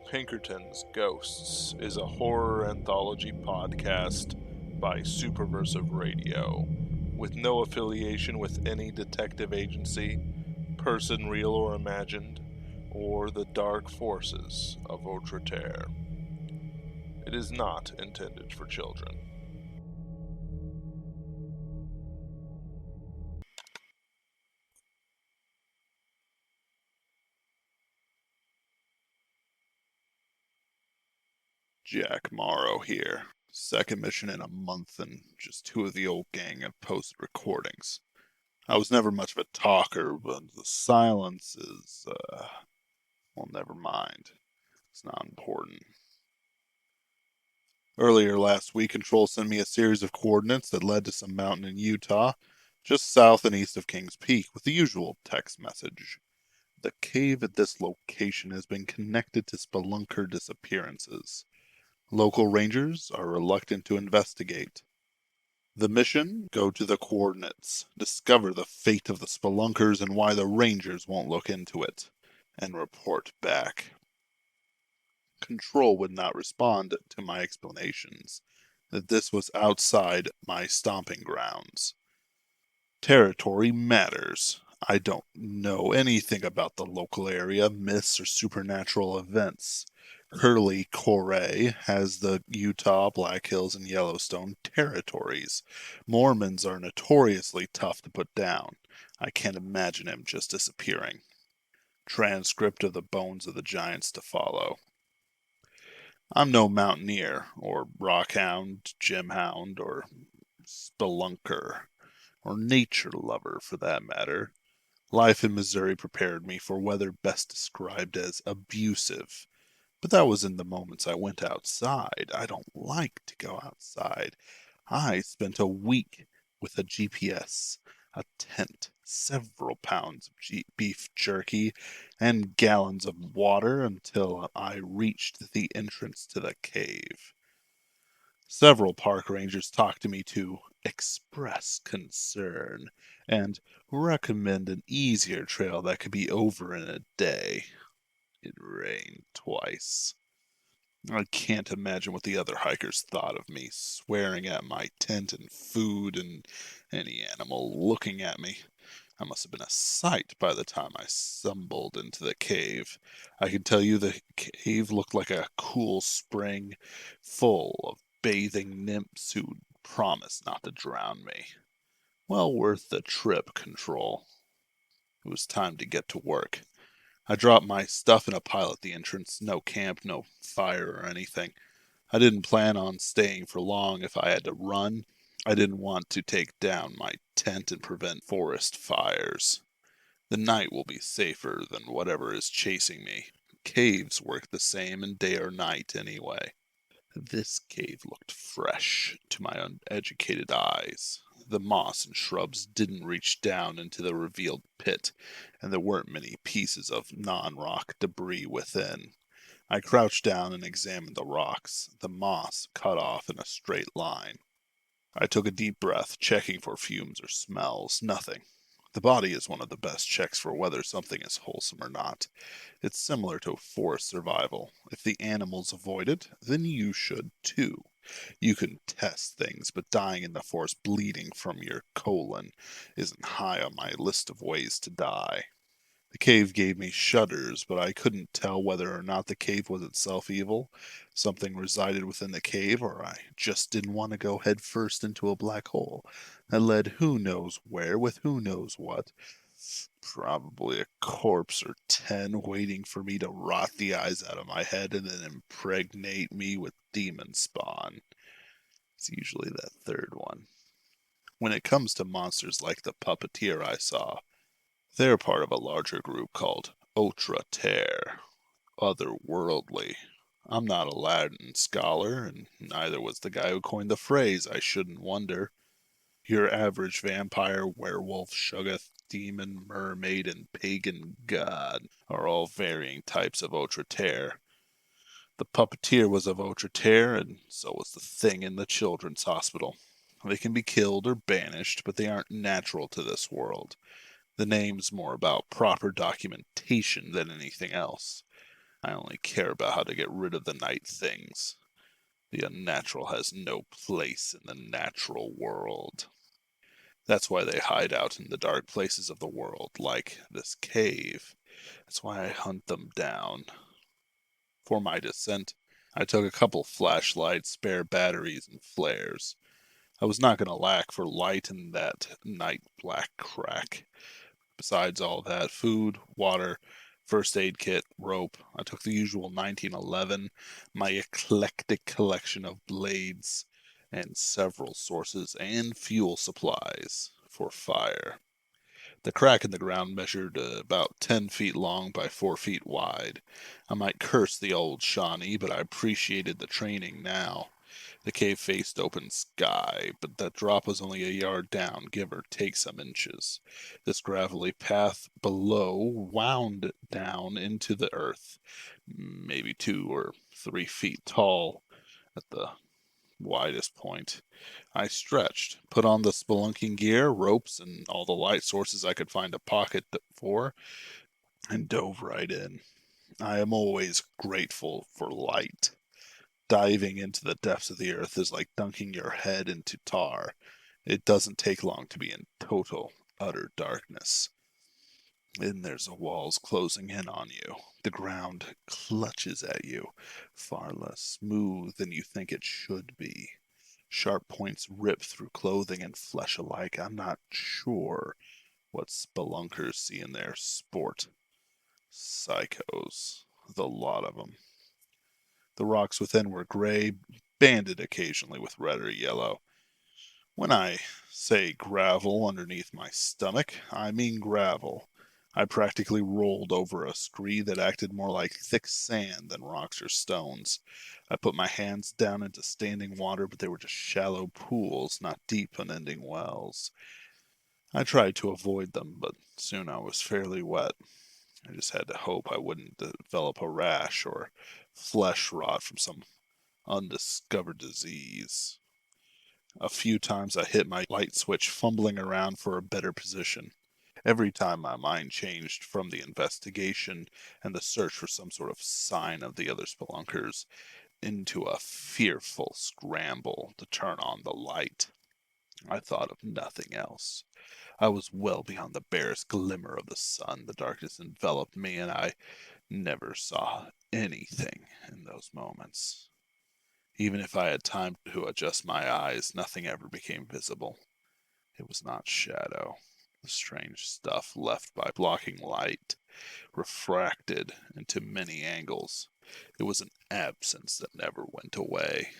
Pinkertons Ghosts is a horror anthology podcast by Superversive Radio, with no affiliation with any detective agency, person real or imagined, or the dark forces of Autre-Terre. It is not intended for children. Jack Morrow here. Second mission in a month, and just two of the old gang have posted recordings. I was never much of a talker, but the silence is, well, never mind. It's not important. Earlier last week, Control sent me a series of coordinates that led to some mountain in Utah, just south and east of Kings Peak, with the usual text message. The cave at this location has been connected to spelunker disappearances. Local rangers are reluctant to investigate. The mission: go to the coordinates, discover the fate of the spelunkers and why the rangers won't look into it, and report back. Control would not respond to my explanations that this was outside my stomping grounds. Territory matters. I don't know anything about the local area, myths, or supernatural events. Curly Corray has the Utah, Black Hills, and Yellowstone territories. Mormons are notoriously tough to put down. I can't imagine him just disappearing. Transcript of the bones of the giants to follow. I'm no mountaineer, or rockhound, gemhound, or spelunker, or nature lover for that matter. Life in Missouri prepared me for weather best described as abusive. But that was in the moments I went outside. I don't like to go outside. I spent a week with a GPS, a tent, several pounds of beef jerky, and gallons of water until I reached the entrance to the cave. Several park rangers talked to me to express concern and recommend an easier trail that could be over in a day. It rained twice. I can't imagine what the other hikers thought of me, swearing at my tent and food and any animal looking at me. I must have been a sight by the time I stumbled into the cave. I can tell you the cave looked like a cool spring full of bathing nymphs who promised not to drown me. Well worth the trip, Control. It was time to get to work. I dropped my stuff in a pile at the entrance. No camp, no fire or anything. I didn't plan on staying for long if I had to run. I didn't want to take down my tent and prevent forest fires. The night will be safer than whatever is chasing me. Caves work the same in day or night anyway. This cave looked fresh to my uneducated eyes. The moss and shrubs didn't reach down into the revealed pit, and there weren't many pieces of non-rock debris within. I crouched down and examined the rocks, the moss cut off in a straight line. I took a deep breath, checking for fumes or smells. Nothing. The body is one of the best checks for whether something is wholesome or not. It's similar to forest survival. If the animals avoid it, then you should too. You can test things, but dying in the forest bleeding from your colon isn't high on my list of ways to die. The cave gave me shudders, but I couldn't tell whether or not the cave was itself evil. Something resided within the cave, or I just didn't want to go head first into a black hole that led who knows where with who knows what. Probably a corpse or 10 waiting for me to rot the eyes out of my head and then impregnate me with demon spawn. It's usually that third one. When it comes to monsters like the puppeteer I saw, they're part of a larger group called Autre-Terre, otherworldly. I'm not a Latin scholar, and neither was the guy who coined the phrase, I shouldn't wonder. Your average vampire, werewolf, shoggoth, demon, mermaid, and pagan god are all varying types of Autre-Terre. The puppeteer was of Autre-Terre, and so was the thing in the children's hospital. They can be killed or banished, but they aren't natural to this world. The name's more about proper documentation than anything else. I only care about how to get rid of the night things. The unnatural has no place in the natural world. That's why they hide out in the dark places of the world, like this cave. That's why I hunt them down. For my descent, I took a couple flashlights, spare batteries, and flares. I was not going to lack for light in that night black crack. Besides all that, food, water, first aid kit, rope. I took the usual 1911, my eclectic collection of blades, and several sources and fuel supplies for fire. The crack in the ground measured about 10 feet long by 4 feet wide. I might curse the old Shawnee, but I appreciated the training now. The cave faced open sky, but that drop was only a yard down, give or take some inches. This gravelly path below wound down into the earth, maybe 2 or 3 feet tall at the widest point. I stretched, put on the spelunking gear, ropes, and all the light sources I could find a pocket for, and dove right in. I am always grateful for light. Diving into the depths of the earth is like dunking your head into tar. It doesn't take long to be in total, utter darkness. Then there's the walls closing in on you. The ground clutches at you, far less smooth than you think it should be. Sharp points rip through clothing and flesh alike. I'm not sure what spelunkers see in their sport. Psychos, the lot of them. The rocks within were gray, banded occasionally with red or yellow. When I say gravel underneath my stomach, I mean gravel. I practically rolled over a scree that acted more like thick sand than rocks or stones. I put my hands down into standing water, but they were just shallow pools, not deep, unending wells. I tried to avoid them, but soon I was fairly wet. I just had to hope I wouldn't develop a rash or flesh rot from some undiscovered disease. A few times I hit my light switch, fumbling around for a better position. Every time my mind changed from the investigation and the search for some sort of sign of the other spelunkers into a fearful scramble to turn on the light. I thought of nothing else. I was well beyond the barest glimmer of the sun. The darkness enveloped me, and I never saw anything in those moments. Even if I had time to adjust my eyes, nothing ever became visible. It was not shadow. The strange stuff left by blocking light, refracted into many angles. It was an absence that never went away.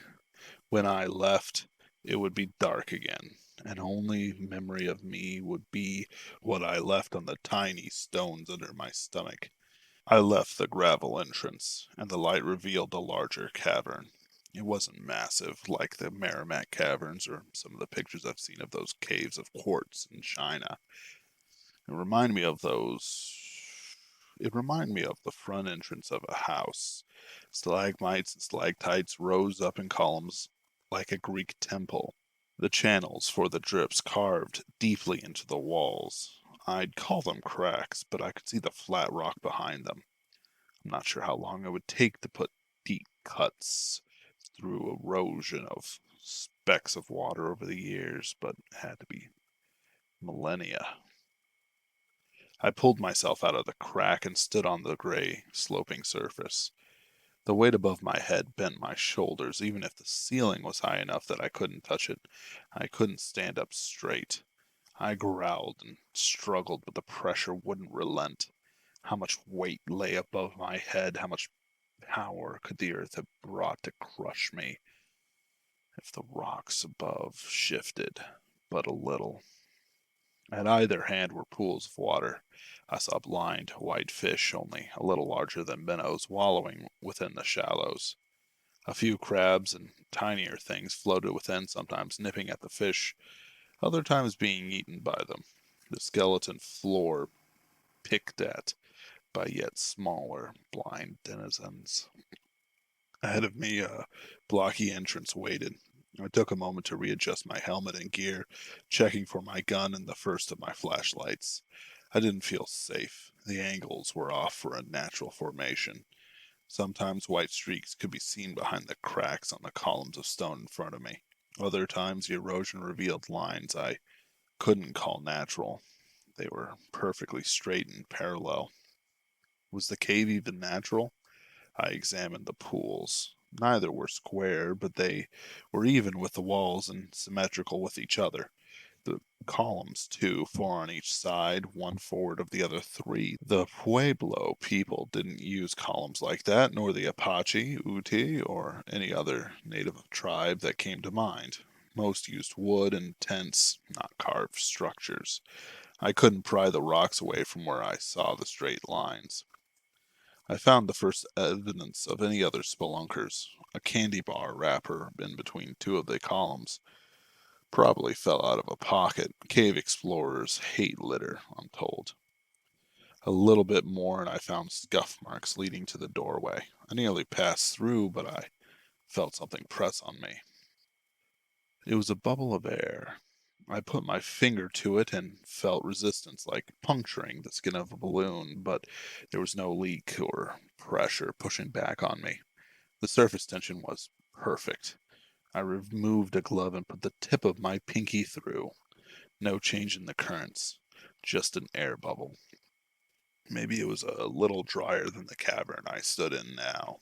When I left, it would be dark again, and only memory of me would be what I left on the tiny stones under my stomach. I left the gravel entrance, and the light revealed a larger cavern. It wasn't massive like the Merrimack Caverns or some of the pictures I've seen of those caves of quartz in China. It reminded me of those. It reminded me of the front entrance of a house. Stalagmites and stalactites rose up in columns like a Greek temple. The channels for the drips carved deeply into the walls. I'd call them cracks, but I could see the flat rock behind them. I'm not sure how long it would take to put deep cuts through erosion of specks of water over the years, but it had to be millennia. I pulled myself out of the crack and stood on the gray, sloping surface. The weight above my head bent my shoulders. Even if the ceiling was high enough that I couldn't touch it, I couldn't stand up straight. I growled and struggled, but the pressure wouldn't relent. How much weight lay above my head? How much power could the earth have brought to crush me if the rocks above shifted but a little? At either hand were pools of water. I saw blind, white fish, only a little larger than minnows, wallowing within the shallows. A few crabs and tinier things floated within, sometimes nipping at the fish, other times being eaten by them. The skeleton floor picked at by yet smaller, blind denizens. Ahead of me, a blocky entrance waited. I took a moment to readjust my helmet and gear, checking for my gun and the first of my flashlights. I didn't feel safe. The angles were off for a natural formation. Sometimes white streaks could be seen behind the cracks on the columns of stone in front of me. Other times the erosion revealed lines I couldn't call natural. They were perfectly straight and parallel. Was the cave even natural? I examined the pools. Neither were square, but they were even with the walls and symmetrical with each other. The columns, too, four on each side, one forward of the other three. The Pueblo people didn't use columns like that, nor the Apache, Ute, or any other native tribe that came to mind. Most used wood and tents, not carved structures. I couldn't pry the rocks away from where I saw the straight lines. I found the first evidence of any other spelunkers, a candy bar wrapper in between two of the columns. Probably fell out of a pocket. Cave explorers hate litter, I'm told. A little bit more and I found scuff marks leading to the doorway. I nearly passed through, but I felt something press on me. It was a bubble of air. I put my finger to it and felt resistance, like puncturing the skin of a balloon, but there was no leak or pressure pushing back on me. The surface tension was perfect. I removed a glove and put the tip of my pinky through. No change in the currents, just an air bubble. Maybe it was a little drier than the cavern I stood in now.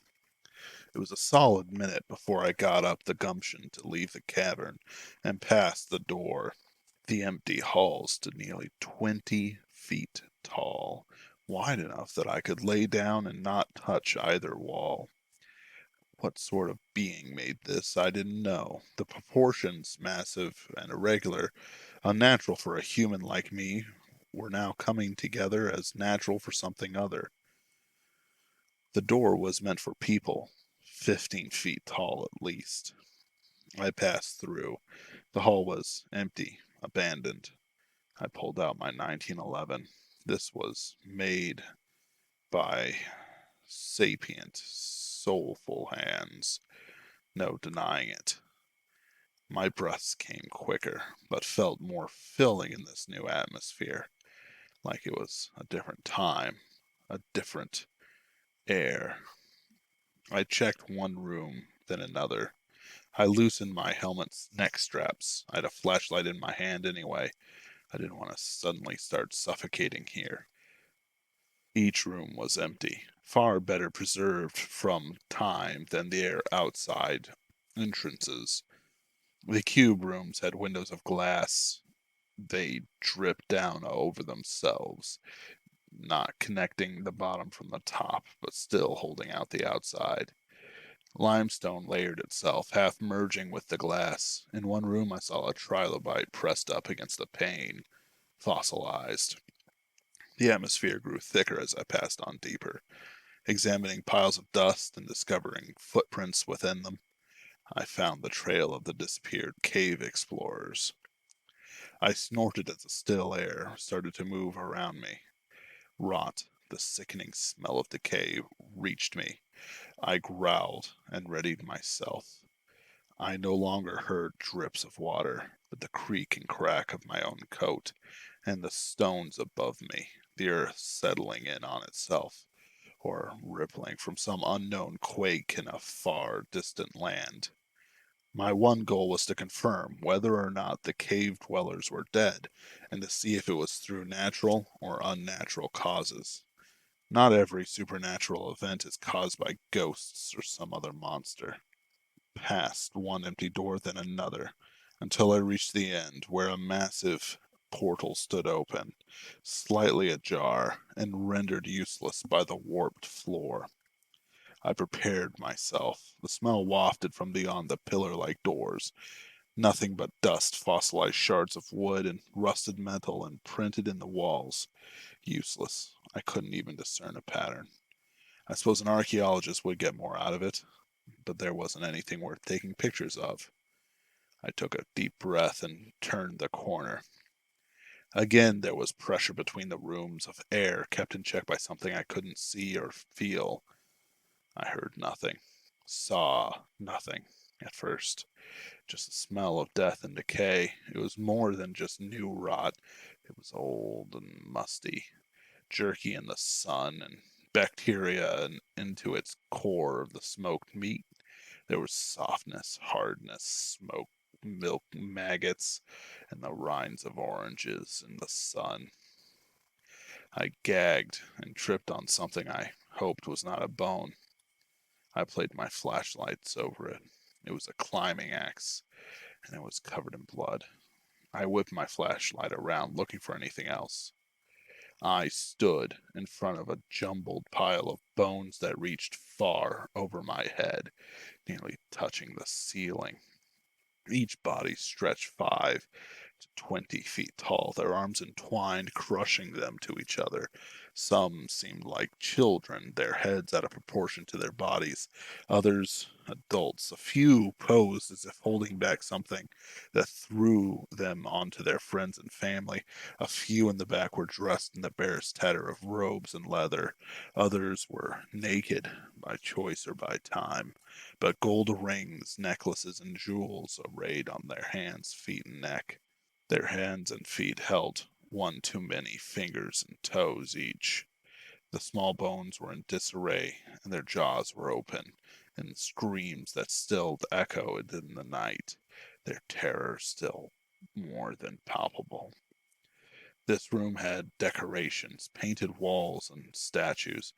It was a solid minute before I got up the gumption to leave the cavern and pass the door. The empty hall stood nearly 20 feet tall, wide enough that I could lay down and not touch either wall. What sort of being made this, I didn't know. The proportions, massive and irregular, unnatural for a human like me, were now coming together as natural for something other. The door was meant for people, 15 feet tall at least. I passed through. The hall was empty, abandoned. I pulled out my 1911. This was made by sapient, soulful hands. No denying it. My breaths came quicker, but felt more filling in this new atmosphere, like it was a different time, a different air. I checked one room, then another. I loosened my helmet's neck straps. I had a flashlight in my hand anyway. I didn't want to suddenly start suffocating here. Each room was empty, far better preserved from time than the air outside entrances. The cube rooms had windows of glass. They dripped down over themselves, not connecting the bottom from the top, but still holding out the outside. Limestone layered itself, half merging with the glass. In one room I saw a trilobite pressed up against the pane, fossilized. The atmosphere grew thicker as I passed on deeper, examining piles of dust and discovering footprints within them. I found the trail of the disappeared cave explorers. I snorted as the still air started to move around me. Rot, the sickening smell of decay, reached me. I growled and readied myself. I no longer heard drips of water, but the creak and crack of my own coat, and the stones above me, the earth settling in on itself, or rippling from some unknown quake in a far distant land. My one goal was to confirm whether or not the cave dwellers were dead, and to see if it was through natural or unnatural causes. Not every supernatural event is caused by ghosts or some other monster. Past one empty door, then another, until I reached the end, where a massive portal stood open, slightly ajar, and rendered useless by the warped floor. I prepared myself. The smell wafted from beyond the pillar-like doors. Nothing but dust, fossilized shards of wood, and rusted metal imprinted in the walls. Useless. I couldn't even discern a pattern. I suppose an archaeologist would get more out of it, but there wasn't anything worth taking pictures of. I took a deep breath and turned the corner. Again, there was pressure between the rooms of air kept in check by something I couldn't see or feel. I heard nothing, saw nothing at first. Just the smell of death and decay. It was more than just new rot. It was old and musty, jerky in the sun, and bacteria and into its core of the smoked meat. There was softness, hardness, smoke, milk, maggots, and the rinds of oranges in the sun. I gagged and tripped on something I hoped was not a bone. I played my flashlights over it. It was a climbing axe, and it was covered in blood. I whipped my flashlight around looking for anything else. I stood in front of a jumbled pile of bones that reached far over my head, nearly touching the ceiling. Each body stretched 5 to 20 feet tall, their arms entwined, crushing them to each other. Some seemed like children, their heads out of proportion to their bodies. Others, adults. A few posed as if holding back something that threw them onto their friends and family. A few in the back were dressed in the barest tatter of robes and leather. Others were naked, by choice or by time, but gold rings, necklaces, and jewels arrayed on their hands, feet, and neck. Their hands and feet held one too many fingers and toes each. The small bones were in disarray, and their jaws were open, in screams that still echoed in the night, their terror still more than palpable. This room had decorations, painted walls, and statues,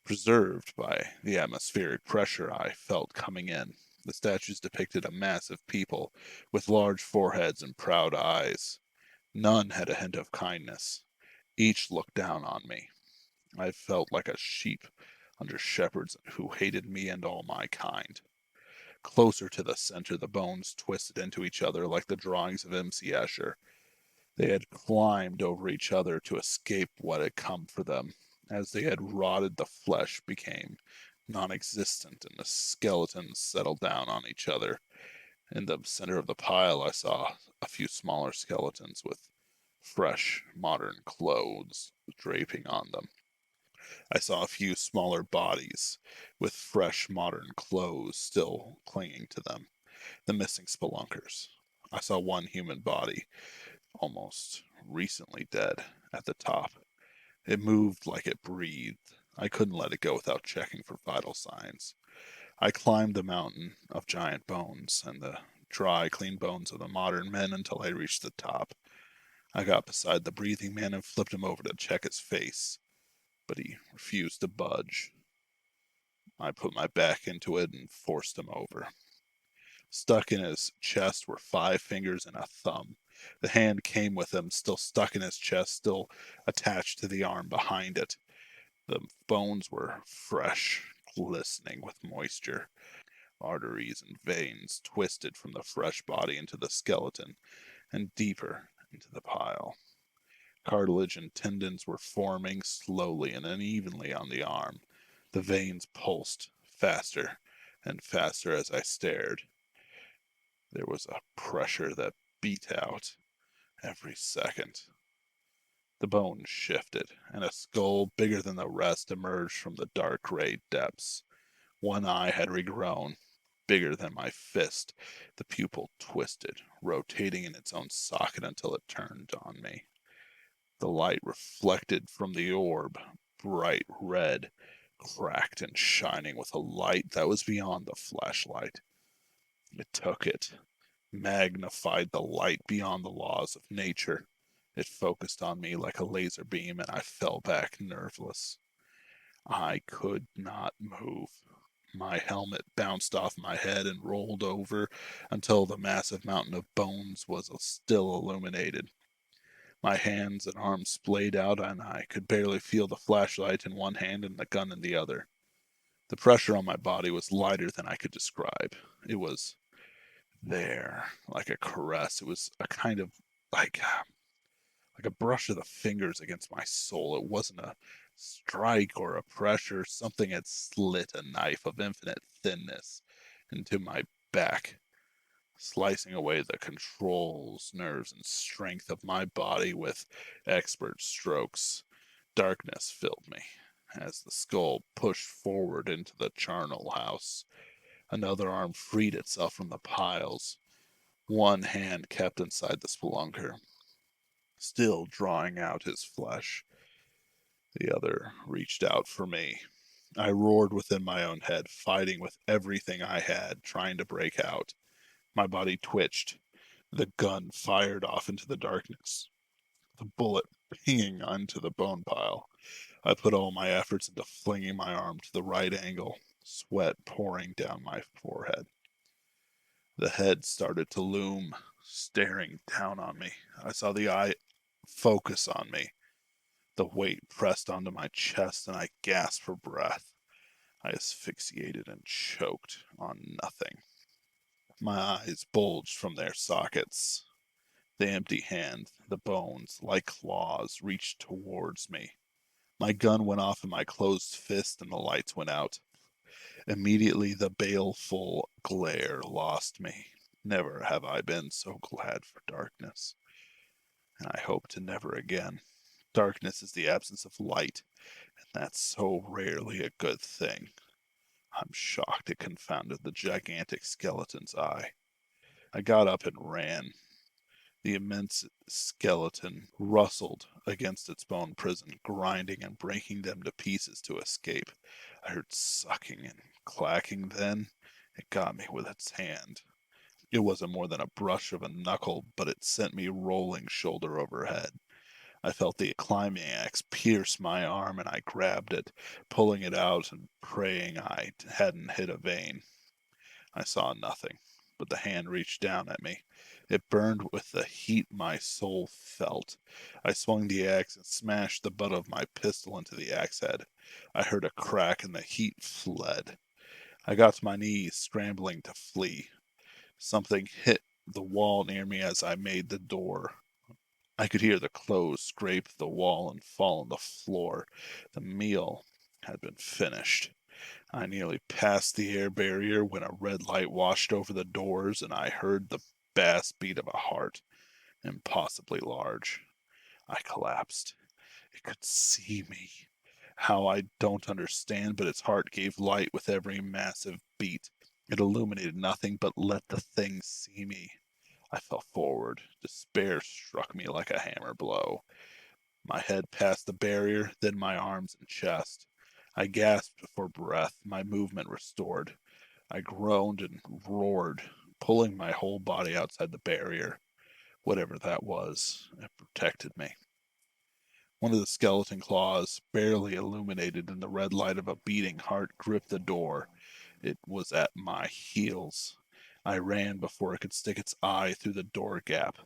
preserved by the atmospheric pressure I felt coming in. The statues depicted a mass of people with large foreheads and proud eyes. None had a hint of kindness. Each looked down on me. I felt like a sheep under shepherds who hated me and all my kind. Closer to the center, the bones twisted into each other like the drawings of M.C. Escher. They had climbed over each other to escape what had come for them. As they had rotted, the flesh became non-existent, and the skeletons settled down on each other. In the center of the pile, I saw a few smaller skeletons with fresh, modern clothes draping on them. I saw a few smaller bodies with fresh, modern clothes still clinging to them. The missing spelunkers. I saw one human body, almost recently dead, at the top. It moved like it breathed. I couldn't let it go without checking for vital signs. I climbed the mountain of giant bones and the dry, clean bones of the modern men until I reached the top. I got beside the breathing man and flipped him over to check his face, but he refused to budge. I put my back into it and forced him over. Stuck in his chest were 5 fingers and a thumb. The hand came with him, still stuck in his chest, still attached to the arm behind it. The bones were fresh, glistening with moisture. Arteries and veins twisted from the fresh body into the skeleton and deeper into the pile. Cartilage and tendons were forming slowly and unevenly on the arm. The veins pulsed faster and faster as I stared. There was a pressure that beat out every second. The bones shifted, and a skull bigger than the rest emerged from the dark gray depths. One eye had regrown, bigger than my fist. The pupil twisted, rotating in its own socket until it turned on me. The light reflected from the orb, bright red, cracked and shining with a light that was beyond the flashlight. It took it, magnified the light beyond the laws of nature. It focused on me like a laser beam, and I fell back nerveless. I could not move. My helmet bounced off my head and rolled over until the massive mountain of bones was still illuminated. My hands and arms splayed out, and I could barely feel the flashlight in one hand and the gun in the other. The pressure on my body was lighter than I could describe. It was there, like a caress. It was a kind of like a brush of the fingers against my soul. It wasn't a strike or a pressure. Something had slit a knife of infinite thinness into my back, slicing away the controls, nerves, and strength of my body with expert strokes. Darkness filled me as the skull pushed forward into the charnel house. Another arm freed itself from the piles. One hand kept inside the spelunker, still drawing out his flesh. The other reached out for me. I roared within my own head, fighting with everything I had, trying to break out. My body twitched. The gun fired off into the darkness, the bullet pinging onto the bone pile. I put all my efforts into flinging my arm to the right angle, sweat pouring down my forehead. The head started to loom, staring down on me. I saw the eye focus on me. The weight pressed onto my chest, and I gasped for breath. I asphyxiated and choked on nothing. My eyes bulged from their sockets. The empty hand, the bones, like claws, reached towards me. My gun went off in my closed fist and the lights went out. Immediately the baleful glare lost me. Never have I been so glad for darkness, and I hope to never again. Darkness is the absence of light, and that's so rarely a good thing. I'm shocked it confounded the gigantic skeleton's eye. I got up and ran. The immense skeleton rustled against its bone prison, grinding and breaking them to pieces to escape. I heard sucking and clacking then. It got me with its hand. It wasn't more than a brush of a knuckle, but it sent me rolling shoulder over head. I felt the climax pierce my arm and I grabbed it, pulling it out and praying I hadn't hit a vein. I saw nothing, but the hand reached down at me. It burned with the heat my soul felt. I swung the axe and smashed the butt of my pistol into the axe head. I heard a crack and the heat fled. I got to my knees, scrambling to flee. Something hit the wall near me as I made the door. I could hear the clothes scrape the wall and fall on the floor. The meal had been finished. I nearly passed the air barrier when a red light washed over the doors and I heard the bass beat of a heart, impossibly large. I collapsed. It could see me. How I don't understand, but its heart gave light with every massive beat. It illuminated nothing but let the thing see me. I fell forward. Despair struck me like a hammer blow. My head passed the barrier, then my arms and chest. I gasped for breath, my movement restored. I groaned and roared, pulling my whole body outside the barrier. Whatever that was, it protected me. One of the skeleton claws, barely illuminated in the red light of a beating heart, gripped the door. It was at my heels. I ran before it could stick its eye through the door gap.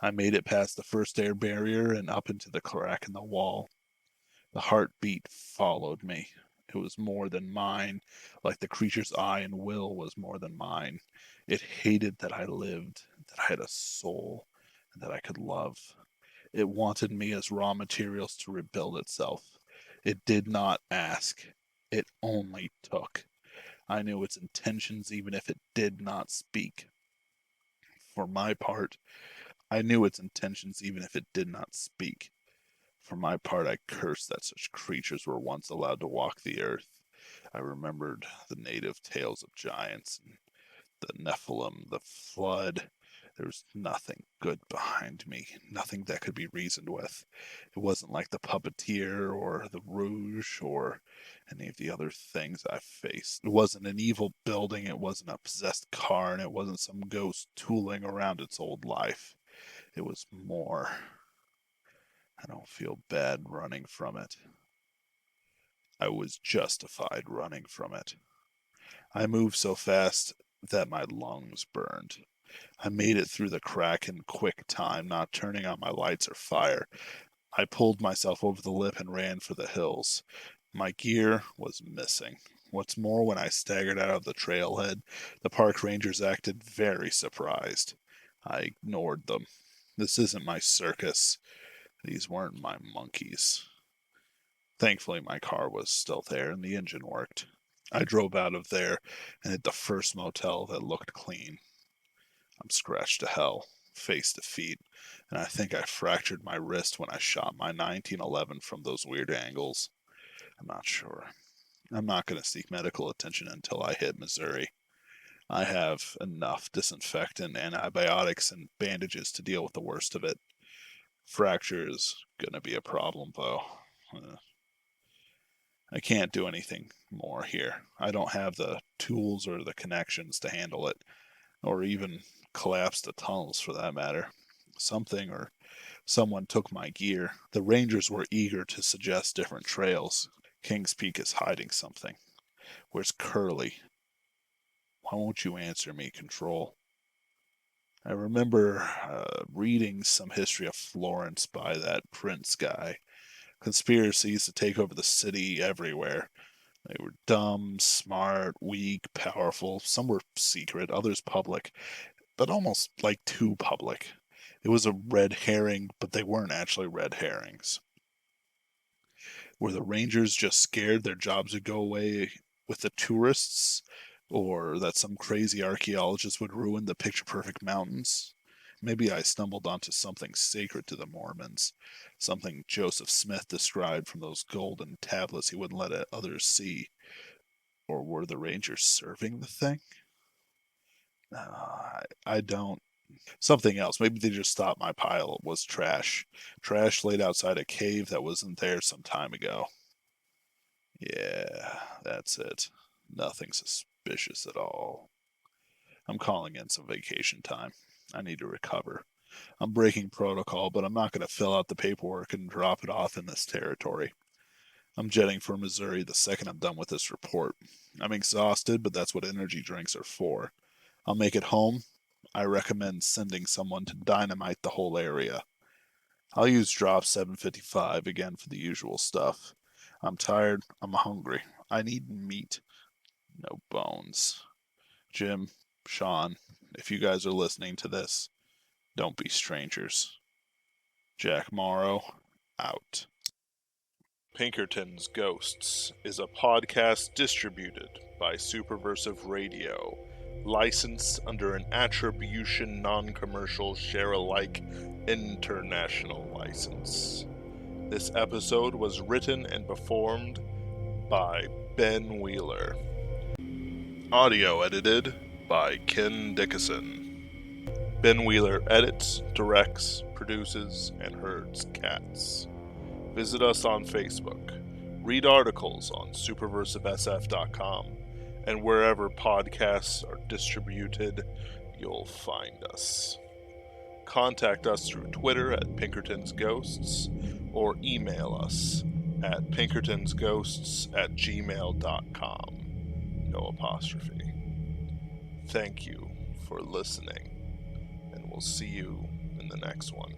I made it past the first air barrier and up into the crack in the wall. The heartbeat followed me. It was more than mine, like the creature's eye and will was more than mine. It hated that I lived, that I had a soul, and that I could love. It wanted me as raw materials to rebuild itself. It did not ask. It only took. I knew its intentions even if it did not speak. For my part, I knew its intentions even if it did not speak. For my part, I cursed that such creatures were once allowed to walk the earth. I remembered the native tales of giants and the Nephilim, the flood. There was nothing good behind me, nothing that could be reasoned with. It wasn't like the puppeteer or the rouge or any of the other things I've faced. It wasn't an evil building, it wasn't a possessed car, and it wasn't some ghost tooling around its old life. It was more. I don't feel bad running from it. I was justified running from it. I moved so fast that my lungs burned. I made it through the crack in quick time, not turning on my lights or fire. I pulled myself over the lip and ran for the hills. My gear was missing. What's more, when I staggered out of the trailhead, the park rangers acted very surprised. I ignored them. This isn't my circus. These weren't my monkeys. Thankfully, my car was still there and the engine worked. I drove out of there and hit the first motel that looked clean. I'm scratched to hell, face to feet, and I think I fractured my wrist when I shot my 1911 from those weird angles. I'm not sure. I'm not going to seek medical attention until I hit Missouri. I have enough disinfectant, antibiotics, and bandages to deal with the worst of it. Fracture is going to be a problem, though. I can't do anything more here. I don't have the tools or the connections to handle it, or even collapse the tunnels for that matter. Something or someone took my gear. The Rangers were eager to suggest different trails. King's Peak is hiding something. Where's Curly? Why won't you answer me, Control? I remember reading some history of Florence by that Prince guy. Conspiracies to take over the city everywhere. They were dumb, smart, weak, powerful. Some were secret, others public, but almost like too public. It was a red herring, but they weren't actually red herrings. Were the Rangers just scared their jobs would go away with the tourists? Or that some crazy archaeologist would ruin the picture perfect mountains? Maybe I stumbled onto something sacred to the Mormons, something Joseph Smith described from those golden tablets he wouldn't let others see. Or were the Rangers serving the thing? I don't. Something else. Maybe they just thought my pile was trash. Trash laid outside a cave that wasn't there some time ago. Yeah, that's it. Nothing suspicious at all. I'm calling in some vacation time. I need to recover. I'm breaking protocol, but I'm not going to fill out the paperwork and drop it off in this territory. I'm jetting for Missouri the second I'm done with this report. I'm exhausted, but that's what energy drinks are for. I'll make it home. I recommend sending someone to dynamite the whole area. I'll use drop 755 again for the usual stuff. I'm tired. I'm hungry. I need meat. No bones. Jim, Sean, if you guys are listening to this, don't be strangers. Jack Morrow, out. Pinkerton's Ghosts is a podcast distributed by Superversive Radio, licensed under an Attribution Non-Commercial Share-alike International License. This episode was written and performed by Ben Wheeler. Audio edited by Ken Dickinson. Ben Wheeler edits, directs, produces, and herds cats. Visit us on Facebook. Read articles on superversivesf.com, and wherever podcasts are distributed, you'll find us. Contact us through Twitter at Pinkerton's Ghosts, or email us at pinkertonsghosts@gmail.com. No apostrophe. Thank you for listening, and we'll see you in the next one.